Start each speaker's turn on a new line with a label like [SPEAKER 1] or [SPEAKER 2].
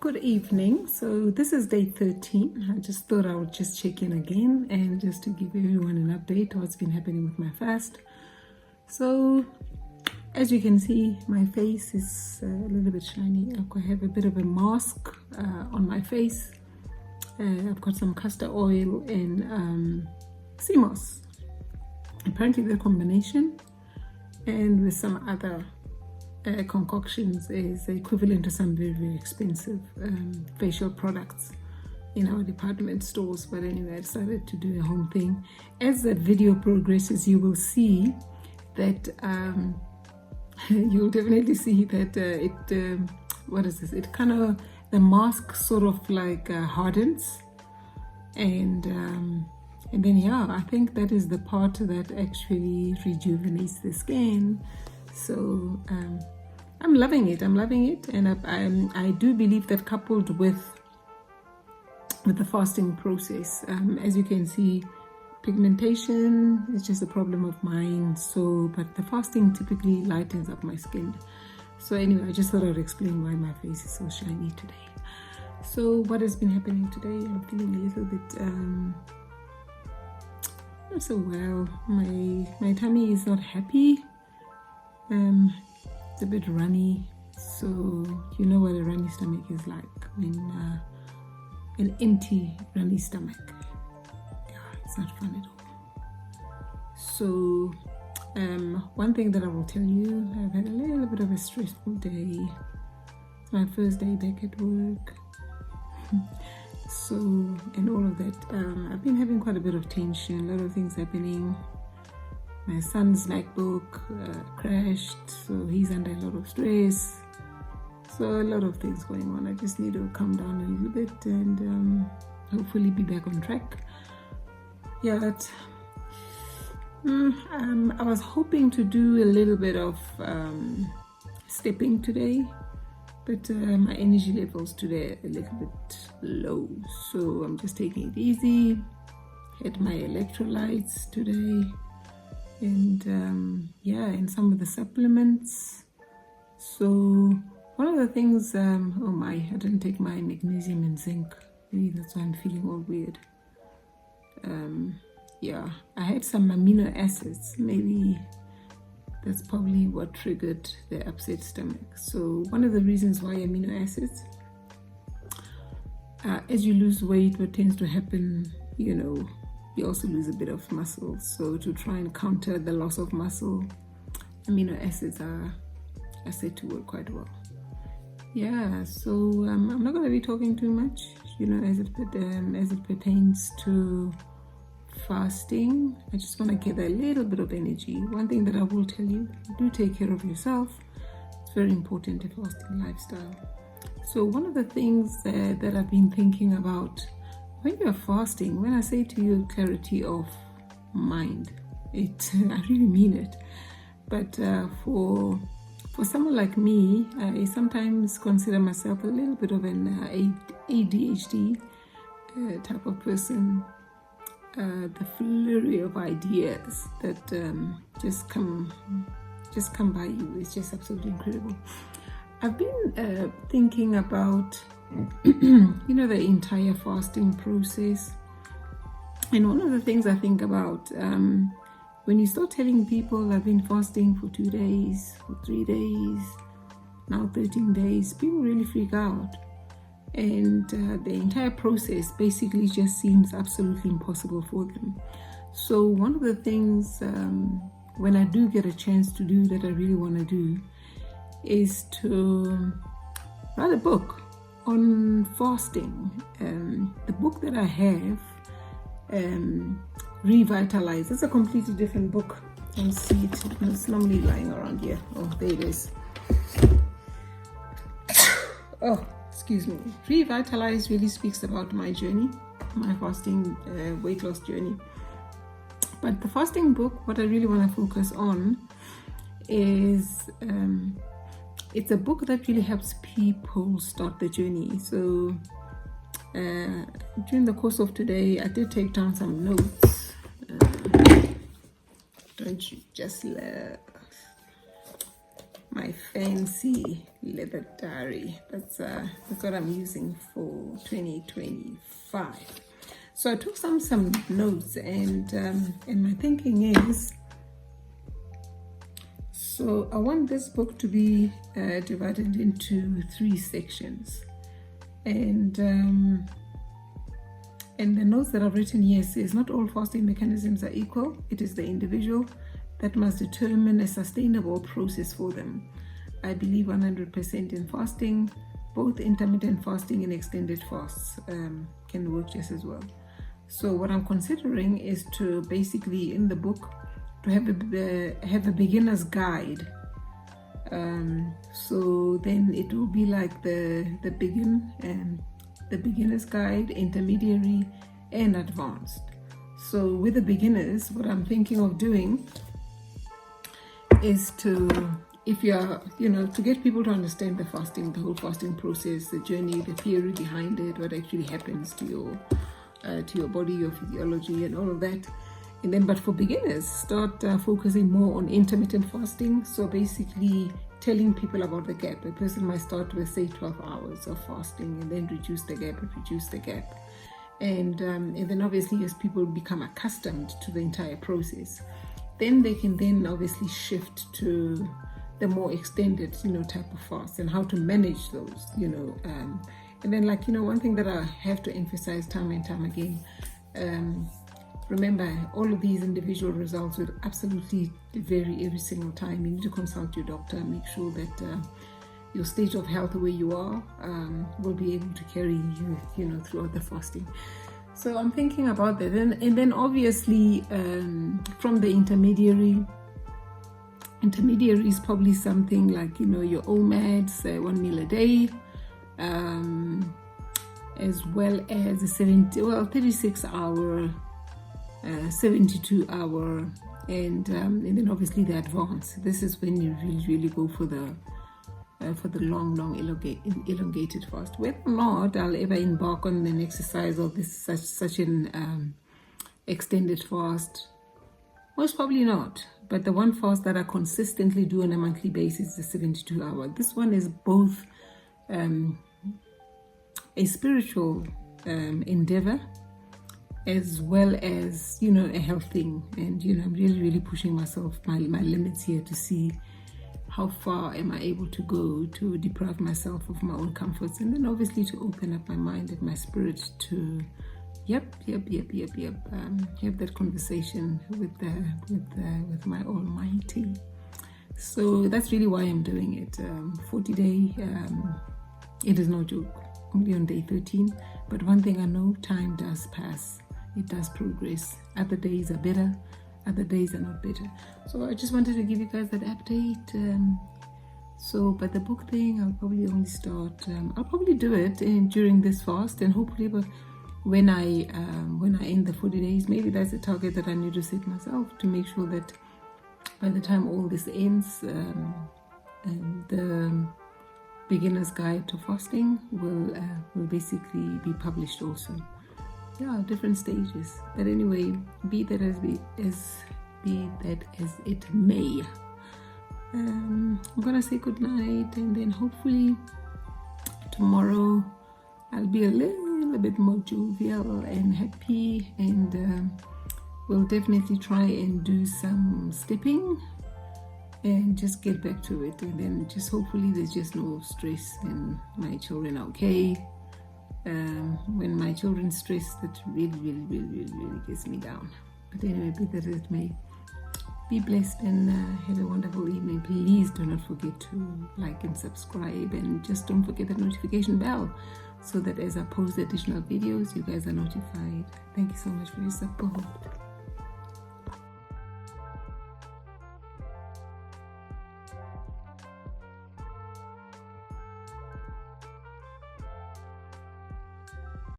[SPEAKER 1] Good evening. So this is day 13. I just thought I would just check in again and just to give everyone an update what's been happening with my fast. So as you can see, my face is a little bit shiny. I have a bit of a mask on my face. I've got some castor oil and sea moss. Apparently the combination and with some other concoctions is equivalent to some very, very expensive facial products in our department stores. But anyway, I decided to do a home thing. As that video progresses, you will see that you'll definitely see that what is this? It kind of, the mask sort of like hardens, and then yeah, I think that is the part that actually rejuvenates the skin. So I'm loving it, and I do believe that coupled with the fasting process, as you can see, pigmentation is just a problem of mine, but the fasting typically lightens up my skin. So anyway, I just thought I'd explain why my face is so shiny today. So what has been happening today? I'm feeling a little bit not so well. My tummy is not happy. It's a bit runny, so you know what a runny stomach is like, when an empty runny stomach. Yeah, it's not fun at all. So one thing that I will tell you, I've had a little bit of a stressful day. It's my first day back at work. So, and all of that, I've been having quite a bit of tension, a lot of things happening. My son's MacBook crashed, so he's under a lot of stress. So a lot of things going on. I just need to calm down a little bit and hopefully be back on track. Yeah, I was hoping to do a little bit of stepping today, but my energy levels today are a little bit low. So I'm just taking it easy. Had my electrolytes today. And yeah, and some of the supplements. So one of the things, oh my, I didn't take my magnesium and zinc. Maybe that's why I'm feeling all weird. Yeah, I had some amino acids. Maybe that's probably what triggered the upset stomach. So one of the reasons why amino acids, as you lose weight, what tends to happen, you know, you also lose a bit of muscle. So to try and counter the loss of muscle, amino acids are said to work quite well. Yeah, so I'm not going to be talking too much, you know, as it pertains to fasting. I just want to get a little bit of energy. One thing that I will tell you, do take care of yourself. It's very important to fasting lifestyle. So one of the things that I've been thinking about when you're fasting, when I say to you clarity of mind, I really mean it. But for someone like me, I sometimes consider myself a little bit of an ADHD type of person. The flurry of ideas that just come by you is just absolutely incredible. I've been thinking about you know, the entire fasting process. And one of the things I think about, when you start telling people I've been fasting for 2 days, for 3 days, now 13 days, people really freak out. And the entire process basically just seems absolutely impossible for them. So one of the things, when I do get a chance to do that I really want to do, is to write a book on fasting. The book that I have, Revitalize. It's a completely different book. You can see it. It's normally lying around here. Oh, there it is. Oh, excuse me. Revitalize really speaks about my journey, my fasting weight loss journey. But the fasting book, what I really want to focus on is it's a book that really helps people start the journey. So during the course of today, I did take down some notes. Don't you just love my fancy leather diary. That's what I'm using for 2025. So I took some notes, and my thinking is, so I want this book to be divided into 3 sections, and the notes that I've written here says not all fasting mechanisms are equal. It is the individual that must determine a sustainable process for them. I believe 100% in fasting. Both intermittent fasting and extended fasts can work just as well. So what I'm considering is to basically, in the book, to have a beginner's guide. So then it will be like the beginner's guide, intermediary, and advanced. So with the beginners, what I'm thinking of doing is to, if you're, to get people to understand the whole fasting process, the journey, the theory behind it, what actually happens to your body, your physiology, and all of that. And then, but for beginners, start focusing more on intermittent fasting. So basically telling people about the gap. A person might start with, say, 12 hours of fasting, and then reduce the gap. And then obviously, as people become accustomed to the entire process, then they can then obviously shift to the more extended, type of fast, and how to manage those, and then, one thing that I have to emphasize time and time again, remember, all of these individual results will absolutely vary every single time. You need to consult your doctor, make sure that your stage of health where you are will be able to carry you, throughout the fasting. So I'm thinking about that. And then obviously from the intermediary is probably something like, your OMADs, 1 meal a day, as well as a 36 hour, 72 hour, and then obviously the advanced. This is when you really go for the long elongated fast. Whether or not I'll ever embark on an exercise of this such an extended fast, most probably not. But the one fast that I consistently do on a monthly basis is the 72 hour. This one is both a spiritual endeavor, as well as, a health thing. And, I'm really pushing myself, my limits here, to see how far am I able to go to deprive myself of my own comforts, and then obviously to open up my mind and my spirit to have that conversation with my Almighty. So that's really why I'm doing it. 40-day, it is no joke. Only on day 13, but one thing I know, time does pass. It does progress. Other days are better, other days are not better. So I just wanted to give you guys that update. But the book thing, I'll probably only start, I'll probably do it during this fast, and hopefully when I end the 40 days, maybe that's a target that I need to set myself, to make sure that by the time all this ends, the beginner's guide to fasting will basically be published also. Different stages. But anyway, be that as it may, I'm gonna say good night, and then hopefully tomorrow I'll be a little bit more jovial and happy, and we'll definitely try and do some stepping and just get back to it. And then just hopefully there's just no stress, and my children are okay. When my children stress, that really gets me down. But anyway, be that as it may, be blessed and have a wonderful evening. Please do not forget to like and subscribe, and just don't forget the notification bell, so that as I post additional videos, you guys are notified. Thank you so much for your support.